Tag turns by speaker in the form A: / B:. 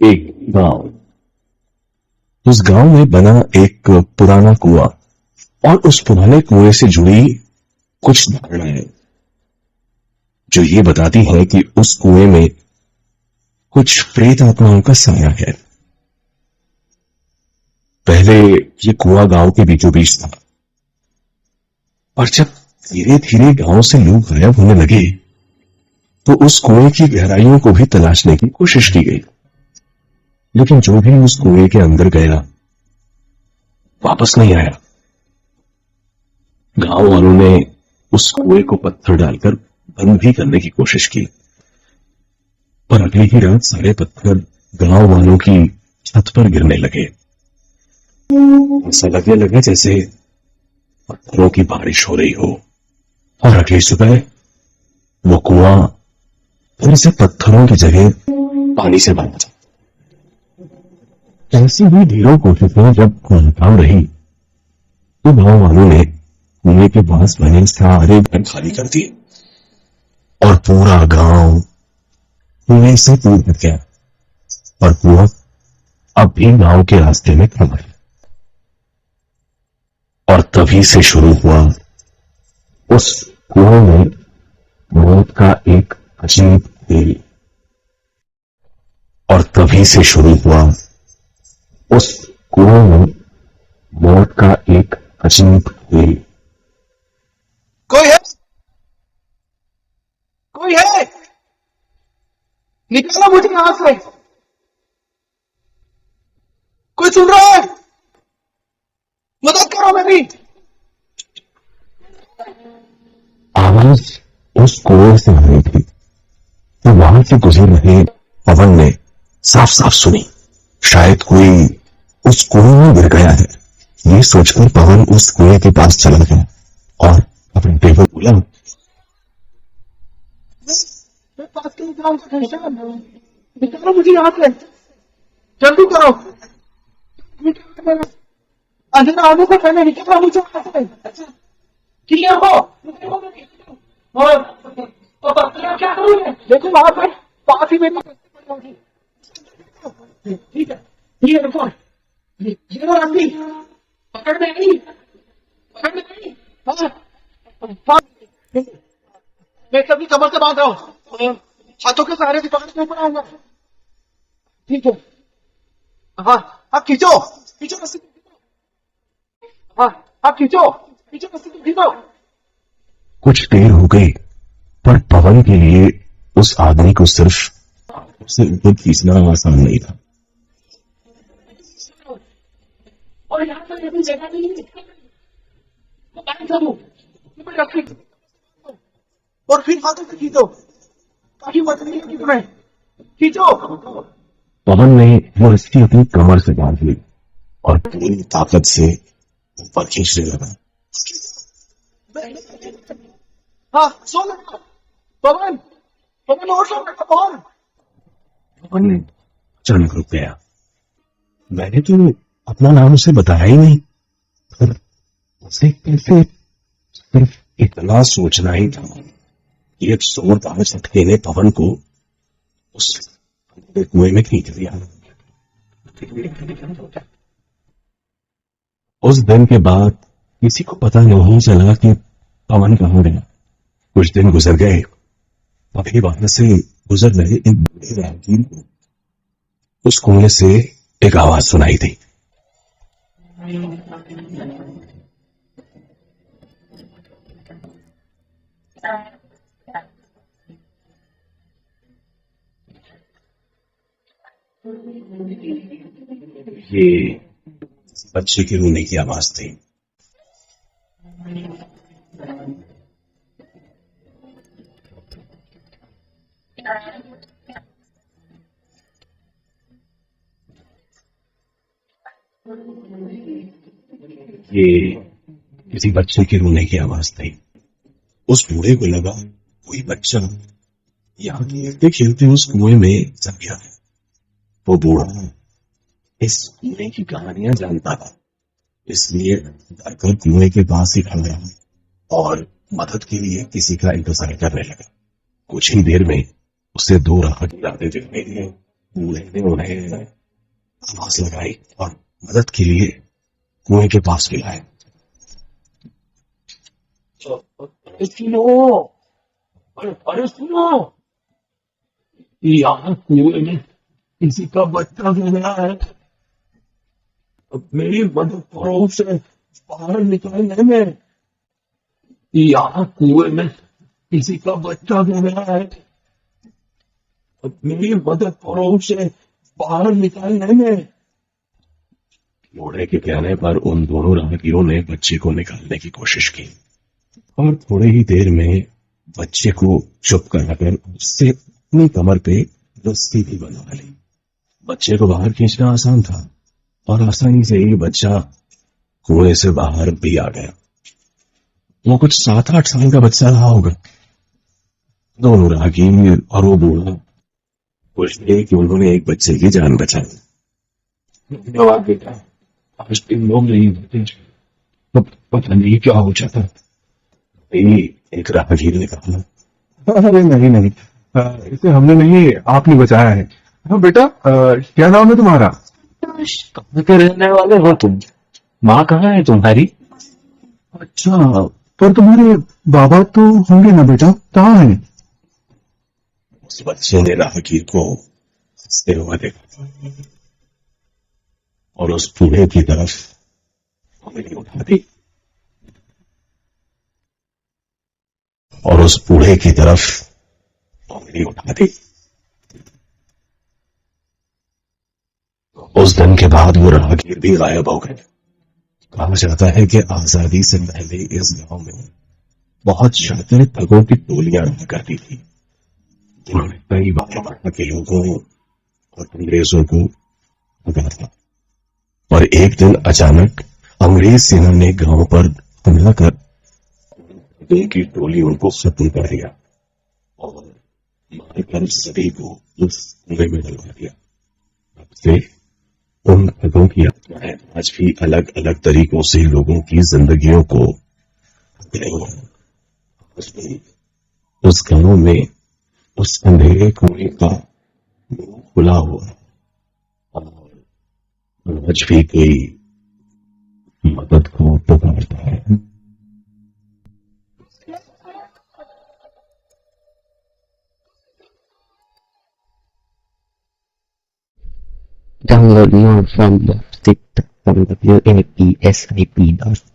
A: एक गांव। उस गांव में बना एक पुराना कुआं और उस पुराने कुएं से जुड़ी कुछ धारणाएं जो ये बताती हैं कि उस कुएं में कुछ प्रेत आत्माओं का साया है। पहले ये कुआं गांव के बीचों बीच था, और जब धीरे धीरे गांव से लोग गायब होने लगे तो उस कुएं की गहराइयों को भी तलाशने की कोशिश की गई। लेकिन जो भी उस कुएं के अंदर गया वापस नहीं आया। गांव वालों ने उस कुएं को पत्थर डालकर बंद भी करने की कोशिश की, पर अगली ही रात सारे पत्थर गांव वालों की छत पर गिरने लगे। ऐसा लगने लगा जैसे पत्थरों की बारिश हो रही हो। और अगली सुबह वो कुआं फिर से पत्थरों की जगह पानी से भर गया। ऐसी भी ढेरों कोशिशें जब नाकाम रही तो गांव वालों ने कुएं के पास बने सारे घर खाली कर दिए और पूरा गांव कुएं से दूर हट गया। और कुआं अब भी गांव के रास्ते में खड़ा है। और तभी से शुरू हुआ उस कुएं में मौत का एक अजीब खेल। और तभी से शुरू हुआ उस कुएं में मौत का एक अजीब खेल।
B: कोई है? कोई है? निकालो मुझे यहां से। कोई सुन रहा है? मदद करो मेरी।
A: आवाज उस कुएं से आ रही थी तो वहां से गुजर रहे पवन ने साफ साफ सुनी। शायद कोई उस कुएं में गिर गया है। ये सोचकर पवन उस कुएं के पास चला गया और अपने टेबल बोला,
B: मैं पास के निकाल निकालो मुझे यहां से। जल्दी करो। अंधेरा आने से पहले निकालो मुझे यहां से। ठीक है वो और क्या करूंगे? देखो वहां पर पास ही मेरी ठीक है देखो ये रंडी पकड़ में गई। मैं सभी कमर से बांध रहा हूँ। हाथों के सहारे से पकड़ के ऊपर आऊंगा। ठीक है। हाँ आप खींचो खींचो रस्सी। हाँ आप खींचो खींचो रस्सी खींचो।
A: कुछ देर हो गई पर पवन के लिए उस आदमी को सिर्फ उसे ऊपर खींचना आसान नहीं था।
B: और यहाँ पर अभी जगह नहीं है। और फिर हाथों से खींचो ताकि मत नहीं लगी तुम्हें। खींचो।
A: पवन ने वो रस्सी अपनी कमर से बांध ली और पूरी ताकत से ऊपर खींचने लगा।
B: हाँ सो लगा पवन। पवन और सो लगा पवन।
A: पवन ने अचानक रुक गया। मैंने तो अपना नाम उसे बताया ही नहीं, पर उसे कैसे सिर्फ इतना सोचना ही था कि एक जोरदार झटके ने पवन को उस कुएं में खींच दिया। उस दिन के बाद किसी को पता नहीं चला कि पवन कहां गया। कुछ दिन गुजर गए। अभी वहां से गुजर रहे एक बूढ़े राहगीर को उस कुएं से एक आवाज सुनाई दी। ये बच्चे के रोने की आवाज थी। ये किसी बच्चे के रोने की आवाज थी। उस बूढ़े को लगा कोई बच्चा यहाँ खेलते खेलते उस कुएं में जम गया है। वो बूढ़ा इस कुएं की कहानियां जानता था, इसलिए डरकर कुएं के पास ही खड़ा रहा और मदद के लिए किसी का इंतजार करने लगा। कुछ ही देर में उसे दो राहगीर आते दिखाई दिए। बूढ़े ने उन्हें आवाज लगाई और मदद के लिए कुएं के पास बुलाया।
B: अरे सुनो, अरे सुनो, यहाँ कुएं में किसी का बच्चा गिर गया है। अब मेरी मदद करो उसे बाहर निकालने में। यहाँ कुएं में किसी का बच्चा गिर गया है। अब मेरी मदद करो उसे बाहर निकालने में।
A: बूढ़े के कहने पर उन दोनों राहगीरों ने बच्चे को निकालने की कोशिश की और थोड़ी ही देर में बच्चे को चुप कराकर उससे अपनी कमर पे रस्सी भी बंधवा ली। बच्चे को बाहर खींचना आसान था और आसानी से ही बच्चा कुएं से बाहर भी आ गया। वो कुछ 7-8 साल का बच्चा रहा होगा। दोनों राहगीर और वो बूढ़ा खुश थे कि उन्होंने एक बच्चे की जान बचाई।
B: धन्यवाद बेटा, आज तुम लोग नहीं होते तो पता नहीं क्या हो जाता।
A: एक राहगीर ने कहा।
C: अरे नहीं नहीं, इसे हमने नहीं, आपने बचाया है। हाँ बेटा, क्या नाम है तुम्हारा?
B: कहाँ के रहने वाले हो तुम? माँ कहाँ है तुम्हारी?
C: अच्छा, पर तुम्हारे बाबा तो होंगे ना बेटा, कहाँ हैं?
A: उस बच्चे ने राहगीर को हंसते हुए देखा और उस बूढ़े की तरफ उंगली उठा दी उस दिन के बाद वो राहगीर भी गायब हो गए। कहा जाता है कि आजादी से पहले इस गांव में बहुत शातिर ठगों की टोलियां रहा करती थी, जिन्होंने कई बार वहां के लोगों और अंग्रेजों को ठगा था। और एक दिन अचानक अंग्रेज सेना ने गांव पर हमला कर ठगों की टोली उनको खत्म कर दिया और मारकर सभी को उस कुएं में डलवा दिया। तब से उन ठगों की आत्माएं आज भी अलग अलग तरीकों से लोगों की जिंदगियों को ठग रही हैं। आज भी उस गांव में उस अंधेरे कुएं का मुंह खुला हुआ है और आज भी कोई मदद को पुकारता है।
D: Download more from www.apsip.com.wapsip.com.